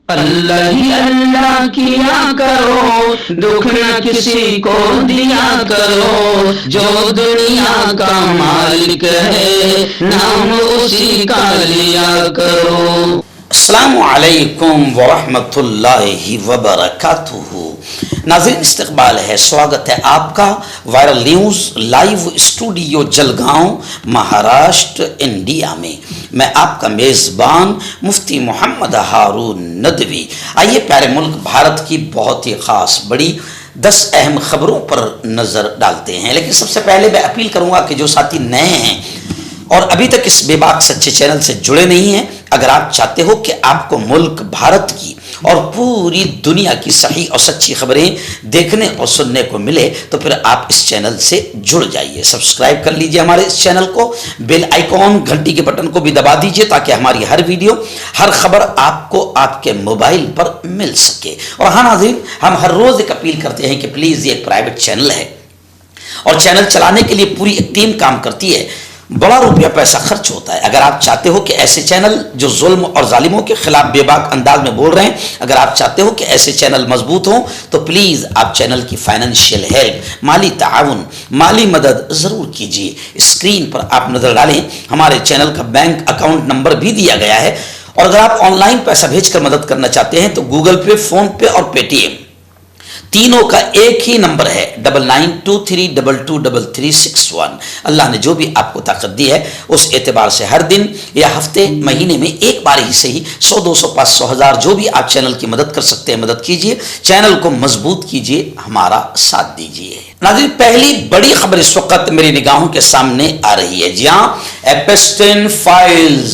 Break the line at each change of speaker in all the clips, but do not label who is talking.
اللہ ہی اللہ کیا کرو، دکھ نہ کسی کو دیا کرو، جو دنیا کا مالک ہے نام اسی کا لیا کرو۔
السلام علیکم ورحمۃ اللہ وبرکاتہ۔ ناظرین استقبال ہے، سواگت ہے آپ کا viral news live studio Jalgaon Maharashtra India میں۔ میں آپ کا میزبان مفتی محمد ہارون ندوی۔ آئیے پیارے ملک بھارت کی بہت ہی خاص بڑی 10 اہم خبروں پر نظر ڈالتے ہیں، لیکن سب سے پہلے میں اپیل کروں گا کہ جو ساتھی نئے ہیں اور ابھی تک اس بے باک سچے چینل سے جڑے نہیں ہیں، اگر آپ چاہتے ہو کہ آپ کو ملک بھارت کی اور پوری دنیا کی صحیح اور سچی خبریں دیکھنے اور سننے کو ملے تو پھر آپ اس چینل سے جڑ جائیے، سبسکرائب کر لیجئے ہمارے اس چینل کو، بیل آئیکن گھنٹی کے بٹن کو بھی دبا دیجئے تاکہ ہماری ہر ویڈیو ہر خبر آپ کو آپ کے موبائل پر مل سکے۔ اور ہاں ناظرین، ہم ہر روز ایک اپیل کرتے ہیں کہ پلیز یہ ایک پرائیویٹ چینل ہے اور چینل چلانے کے لیے پوری ایک ٹیم کام کرتی ہے، بڑا روپیہ پیسہ خرچ ہوتا ہے۔ اگر آپ چاہتے ہو کہ ایسے چینل جو ظلم اور ظالموں کے خلاف بے باک انداز میں بول رہے ہیں، اگر آپ چاہتے ہو کہ ایسے چینل مضبوط ہوں تو پلیز آپ چینل کی فائنینشیل ہیلپ، مالی تعاون، مالی مدد ضرور کیجیے۔ اسکرین پر آپ نظر ڈالیں، ہمارے چینل کا بینک اکاؤنٹ نمبر بھی دیا گیا ہے، اور اگر آپ آن لائن پیسہ بھیج کر مدد کرنا چاہتے ہیں تو گوگل پے، فون پے اور پے ٹی ایم تینوں کا ایک ہی نمبر ہے 9923223361۔ اللہ نے جو بھی آپ کو طاقت دی ہے اس اعتبار سے ہر دن یا ہفتے مہینے میں ایک بار ہی صحیح 100 200 500 1000 جو بھی آپ چینل کی مدد کر سکتے ہیں مدد کیجئے، چینل کو مضبوط کیجئے، ہمارا ساتھ دیجئے۔ ناظرین، پہلی بڑی خبر اس وقت میری نگاہوں کے سامنے آ رہی ہے۔ جی ہاں، ایپسٹین فائلز،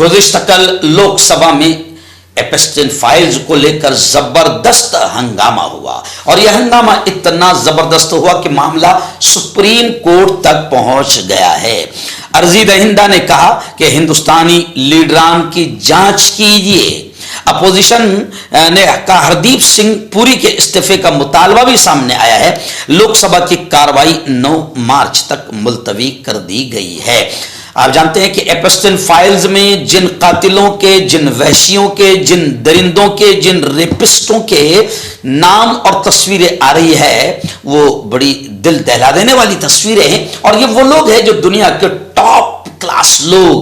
گزشتہ کل لوک سبھا میں ایپسٹین فائلز کو لے کر زبردست ہنگامہ ہوا، اور یہ ہنگامہ اتنا زبردست ہوا کہ معاملہ سپریم کورٹ تک پہنچ گیا ہے۔ عرضی دہندہ نے کہا کہ ہندوستانی لیڈران کی جانچ کیجیے۔ اپوزیشن نے کہا ہردیپ سنگھ پوری کے استعفے کا مطالبہ بھی سامنے آیا ہے۔ لوک سبھا کی کارروائی 9 مارچ تک ملتوی کر دی گئی ہے۔ آپ جانتے ہیں کہ ایپسٹین فائلز میں جن قاتلوں کے، جن وحشیوں کے، جن درندوں کے، جن ریپسٹوں کے نام اور تصویریں آ رہی ہے، وہ بڑی دل دہلا دینے والی تصویریں ہیں، اور یہ وہ لوگ ہیں جو دنیا کے ٹاپ کلاس لوگ،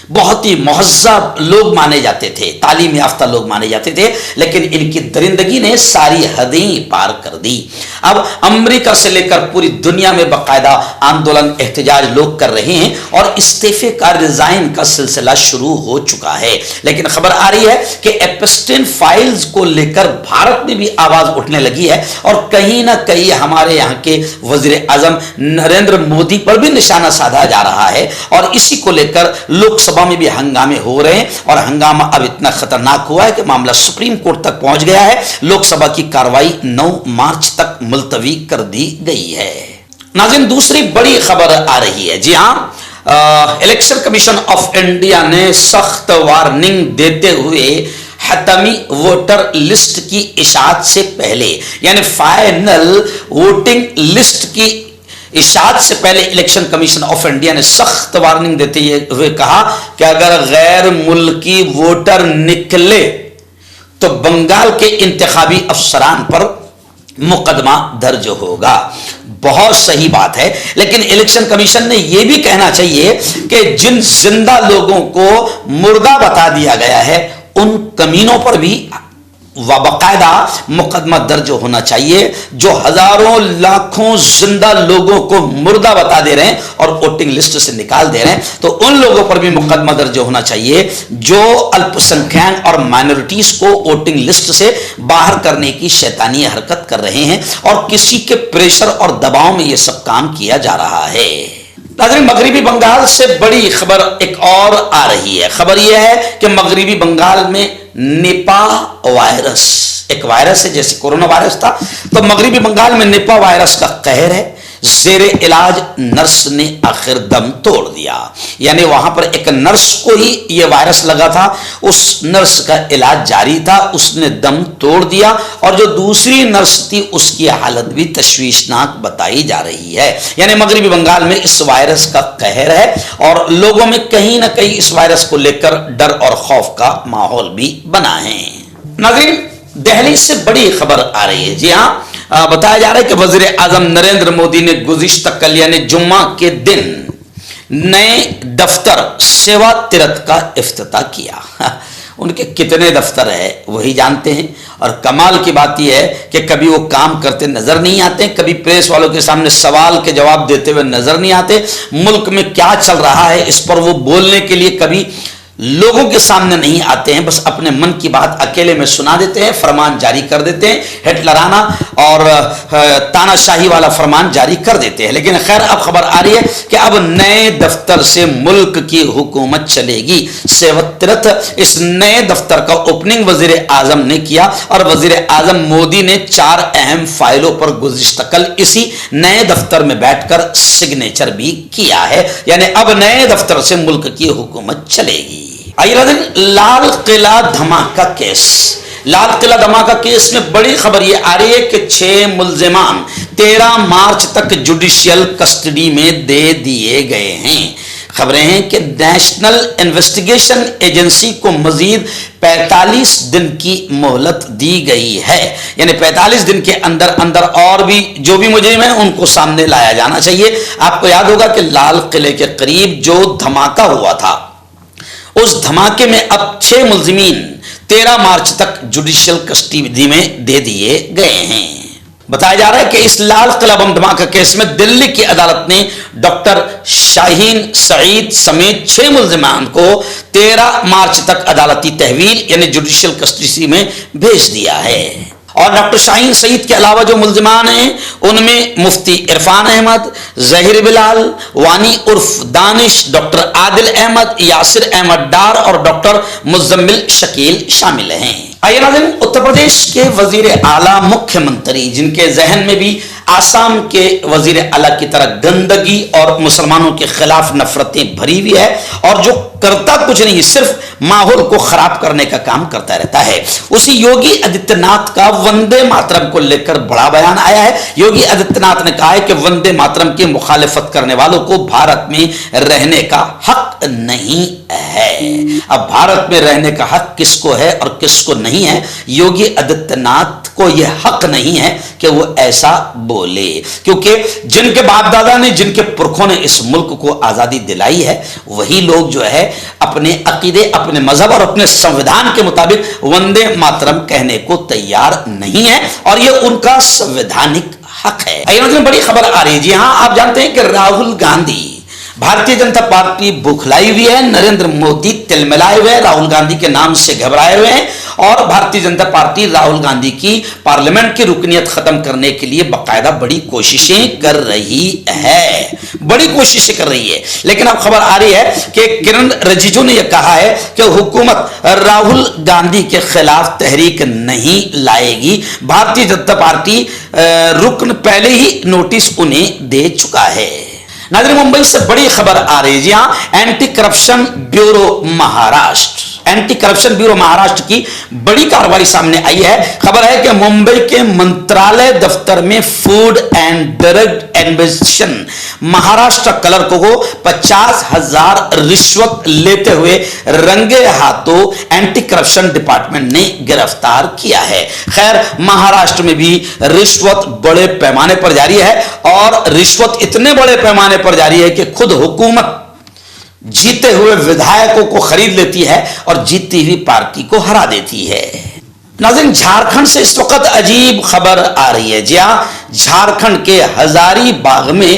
بہت ہی مہذب لوگ مانے جاتے تھے، تعلیم یافتہ لوگ مانے جاتے تھے، لیکن ان کی درندگی نے ساری حدیں پار کر دی۔ اب امریکہ سے لے کر پوری دنیا میں باقاعدہ آندولن احتجاج لوگ کر رہے ہیں اور استعفے کا ریزائن کا سلسلہ شروع ہو چکا ہے، لیکن خبر آ رہی ہے کہ ایپسٹین فائلز کو لے کر بھارت میں بھی آواز اٹھنے لگی ہے، اور کہیں نہ کہیں ہمارے یہاں کے وزیر اعظم نریندر مودی پر بھی نشانہ سادھا جا رہا ہے، اور اسی کو لے کر لوک سبھا میں بھی ہنگامے ہو رہے ہیں، اور ہنگامہ اب اتنا خطرناک ہوا ہے کہ معاملہ سپریم کورٹ تک پہنچ گیا ہے۔ لوک سبھا کی کارروائی 9 مارچ تک ملتوی کر دی گئی ہے۔ ناظرین، دوسری بڑی خبر آ رہی ہے۔ جی ہاں، الیکشن کمیشن آف انڈیا نے سخت وارننگ دیتے ہوئے حتمی ووٹر لسٹ کی اشاعت سے پہلے، یعنی فائنل ووٹنگ لسٹ کی اشاعت سے پہلے الیکشن کمیشن آف انڈیا نے سخت وارننگ دیتے ہوئے کہا کہ اگر غیر ملکی ووٹر نکلے تو بنگال کے انتخابی افسران پر مقدمہ درج ہوگا۔ بہت صحیح بات ہے، لیکن الیکشن کمیشن نے یہ بھی کہنا چاہیے کہ جن زندہ لوگوں کو مردہ بتا دیا گیا ہے ان کمینوں پر بھی باقاعدہ مقدمہ درج ہونا چاہیے، جو ہزاروں لاکھوں زندہ لوگوں کو مردہ بتا دے رہے ہیں اور ووٹنگ لسٹ سے نکال دے رہے ہیں، تو ان لوگوں پر بھی مقدمہ درج ہونا چاہیے جو الپ سنکھیان اور مائنورٹیز کو ووٹنگ لسٹ سے باہر کرنے کی شیطانی حرکت کر رہے ہیں، اور کسی کے پریشر اور دباؤ میں یہ سب کام کیا جا رہا ہے۔ ناظرین، مغربی بنگال سے بڑی خبر ایک اور آ رہی ہے۔ خبر یہ ہے کہ مغربی بنگال میں نیپا وائرس، ایک وائرس ہے جیسے کورونا وائرس تھا، تو مغربی بنگال میں نیپا وائرس کا قہر ہے۔ زیر علاج نرس نے آخر دم توڑ دیا. یعنی وہاں پر ایک نرس کو ہی یہ وائرس لگا تھا, اس نرس کا علاج جاری تھا, اس نے دم توڑ دیا, اور جو دوسری نرس تھی اس کی حالت بھی تشویشناک بتائی جا رہی ہے. یعنی مغربی بنگال میں اس وائرس کا قہر ہے اور لوگوں میں کہیں نہ کہیں اس وائرس کو لے کر ڈر اور خوف کا ماحول بھی بنا ہے. ناظرین, دہلی سے بڑی خبر آ رہی ہے. جی ہاں, بتایا جا رہا ہے کہ وزیر اعظم نریندر مودی نے گزشتہ کل یعنی جمعہ کے دن نئے دفتر سیوا تیرتھ کا افتتاح کیا. ان کے کتنے دفتر ہے وہی جانتے ہیں, اور کمال کی بات یہ ہے کہ کبھی وہ کام کرتے نظر نہیں آتے, کبھی پریس والوں کے سامنے سوال کے جواب دیتے ہوئے نظر نہیں آتے, ملک میں کیا چل رہا ہے اس پر وہ بولنے کے لیے کبھی لوگوں کے سامنے نہیں آتے ہیں, بس اپنے من کی بات اکیلے میں سنا دیتے ہیں, فرمان جاری کر دیتے ہیں, ہٹلرانہ اور تانا شاہی والا فرمان جاری کر دیتے ہیں. لیکن خیر, اب خبر آ رہی ہے کہ اب نئے دفتر سے ملک کی حکومت چلے گی. سیوت تیرتھ, اس نئے دفتر کا اوپننگ وزیر اعظم نے کیا, اور وزیر اعظم مودی نے 4 اہم فائلوں پر گزشتہ کل اسی نئے دفتر میں بیٹھ کر سگنیچر بھی کیا ہے. یعنی اب نئے دفتر سے ملک کی حکومت چلے گی. لال قلعہ دھماکہ کیس. لال قلعہ دھماکہ کیس میں بڑی خبر یہ آ رہی ہے کہ 6 ملزمان 13 مارچ تک جوڈیشل کسٹڈی میں دے دیے گئے ہیں. خبریں ہیں کہ نیشنل انویسٹیگیشن ایجنسی کو مزید 45 دن کی مہلت دی گئی ہے. یعنی 45 دن کے اندر اندر اور بھی جو بھی مجرم ہیں ان کو سامنے لایا جانا چاہیے. آپ کو یاد ہوگا کہ لال قلعے کے قریب جو دھماکہ ہوا تھا, اس دھماکے میں اب 6 ملزمین 13 مارچ تک جوڈیشل کسٹڈی میں دے دیے گئے ہیں. بتایا جا رہا ہے کہ اس لال قلعہ بم دھماکہ کیس میں دلی کی عدالت نے ڈاکٹر شاہین سعید سمیت 6 ملزمان کو 13 مارچ تک عدالتی تحویل یعنی جوڈیشل کسٹڈی میں بھیج دیا ہے. اور ڈاکٹر شاہین سعید کے علاوہ جو ملزمان ہیں ان میں مفتی عرفان احمد, ظہیر بلال, وانی عرف دانش, ڈاکٹر عادل احمد, یاسر احمد ڈار اور ڈاکٹر مزمل شکیل شامل ہیں. آئیے ناظرین, اتر پردیش کے وزیر اعلیٰ مکھیہ منتری جن کے ذہن میں بھی آسام کے وزیر اعلیٰ کی طرح گندگی اور مسلمانوں کے خلاف نفرتیں بھری ہوئی ہے, اور جو کرتا کچھ نہیں صرف ماحول کو خراب کرنے کا کام کرتا رہتا ہے, اسی یوگی آدتیہ ناتھ کا وندے ماترم کو لے کر بڑا بیان آیا ہے. یوگی آدتیہ ناتھ نے کہا ہے کہ وندے ماترم کی مخالفت کرنے والوں کو بھارت میں رہنے کا حق نہیں ہے. اب بھارت میں رہنے کا حق کس کو ہے اور کس کو نہیں ہے, یوگی آدتیہ ناتھ کو یہ حق نہیں ہے کہ وہ ایسا بولے, کیونکہ جن کے باپ دادا نے, جن کے پرکھوں نے اس ملک کو آزادی دلائی ہے, وہی لوگ جو ہے اپنے عقیدے, اپنے مذہب اور اپنے سنویدھان کے مطابق وندے ماترم کہنے کو تیار نہیں ہے, اور یہ ان کا سنویدھانک حق ہے. بڑی خبر آ رہی ہے. جی ہاں, آپ جانتے ہیں کہ راہل گاندھی بھارتیہ جنتا پارٹی بکھلائی ہوئی ہے, نریندر مودی تلملائے ہوئے ہیں, راہل گاندھی کے نام سے گھبرائے ہوئے ہیں, اور بھارتیہ جنتا پارٹی راہل گاندھی کی پارلیمنٹ کی رکنیت ختم کرنے کے لیے باقاعدہ بڑی کوششیں کر رہی ہے, بڑی کوششیں کر رہی ہے. لیکن اب خبر آ رہی ہے کہ کرن رجیجو نے یہ کہا ہے کہ حکومت راہل گاندھی کے خلاف تحریک نہیں لائے گی. بھارتیہ جنتا پارٹی رکن پہلے ہی نوٹس انہیں دے چکا ہے. ناظرین, ممبئی سے بڑی خبر آ رہی ہے. جی ہاں, anti corruption bureau Maharashtra, anti corruption bureau Maharashtra کی بڑی کارروائی سامنے آئی ہے. خبر ہے کہ ممبئی کے منترالیہ دفتر میں food and drug administration Maharashtra clerk کو 50,000 رشوت لیتے ہوئے رنگے ہاتھوں اینٹی کرپشن ڈپارٹمنٹ نے گرفتار کیا ہے. خیر, مہاراشٹر میں بھی رشوت بڑے پیمانے پر جاری ہے, اور رشوت اتنے بڑے پیمانے پر جاری ہے کہ خود حکومت جیتے ہوئے ودھایکوں کو خرید لیتی ہے اور جیتی ہوئی پارٹی کو ہرا دیتی ہے. ناظرین, جھارکھنڈ سے اس وقت عجیب خبر آ رہی ہے. جی ہاں, جھارکھنڈ کے ہزاری باغ میں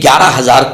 11,000